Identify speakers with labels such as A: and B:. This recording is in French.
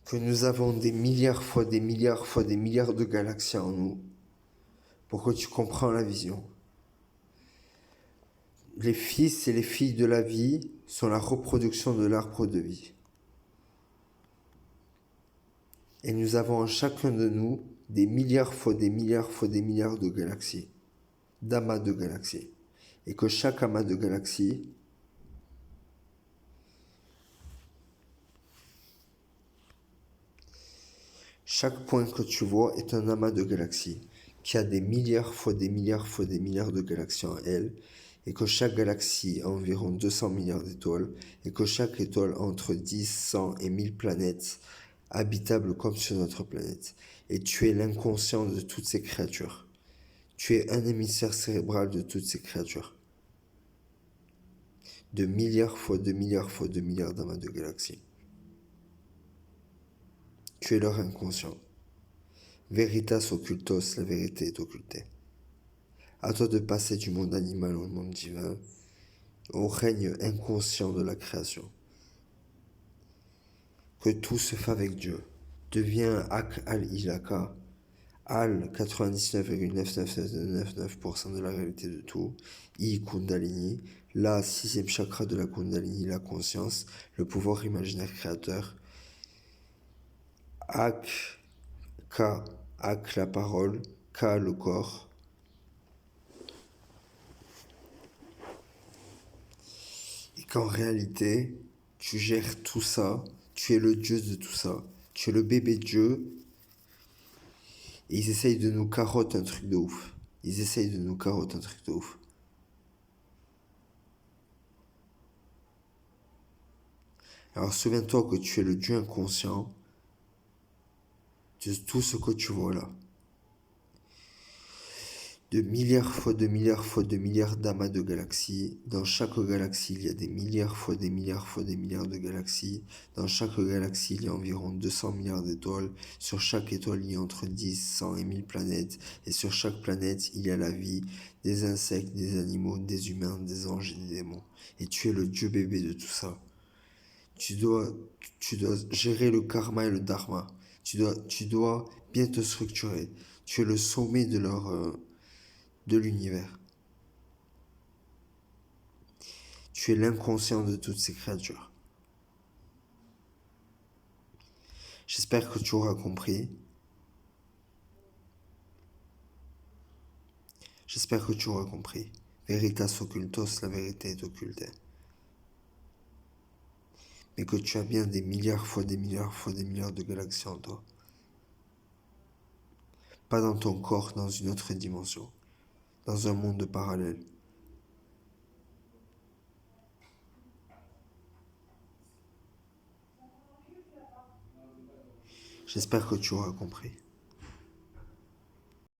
A: que nous avons des milliards fois des milliards fois des milliards de galaxies en nous, pour que tu comprends la vision. Les fils et les filles de la vie sont la reproduction de l'arbre de vie. Et nous avons en chacun de nous des milliards fois des milliards fois des milliards de galaxies, d'amas de galaxies. Et que chaque amas de galaxies chaque point que tu vois est un amas de galaxies qui a des milliards fois des milliards fois des milliards de galaxies en elle, et que chaque galaxie a environ 200 milliards d'étoiles, et que chaque étoile a entre 10, 100 et 1000 planètes habitables comme sur notre planète. Et tu es l'inconscient de toutes ces créatures. Tu es un hémisphère cérébral de toutes ces créatures. De milliards fois de milliards fois de milliards d'amas de galaxies. Tu es leur inconscient. Veritas occultos, la vérité est occultée. À toi de passer du monde animal au monde divin, au règne inconscient de la création. Que tout se fait avec Dieu. Deviens Ak al-Ilaka, Al 99,99999% de la réalité de tout, I Kundalini, la sixième chakra de la Kundalini, la conscience, le pouvoir imaginaire créateur, Ak, Ka, Ak la parole, Ka le corps, et qu'en réalité, tu gères tout ça, tu es le Dieu de tout ça, tu es le bébé Dieu, et ils essayent de nous carotter un truc de ouf. Ils essayent de nous carotter un truc de ouf. Alors souviens-toi que tu es le Dieu inconscient de tout ce que tu vois là. De milliards fois de milliards fois de milliards d'amas de galaxies. Dans chaque galaxie, il y a des milliards fois des milliards fois des milliards de galaxies. Dans chaque galaxie, il y a environ 200 milliards d'étoiles. Sur chaque étoile, il y a entre 10, 100 et 1000 planètes. Et sur chaque planète, il y a la vie, des insectes, des animaux, des humains, des anges et des démons. Et tu es le Dieu bébé de tout ça. Tu dois, tu dois gérer le karma et le dharma. Tu dois bien te structurer. Tu es le sommet de l'univers. Tu es l'inconscient de toutes ces créatures. J'espère que tu auras compris. J'espère que tu auras compris. Veritas occultos, la vérité est occultée. Mais que tu as bien des milliards fois des milliards fois des milliards de galaxies en toi. Pas dans ton corps, dans une autre dimension. Dans un monde parallèle. J'espère que tu auras compris.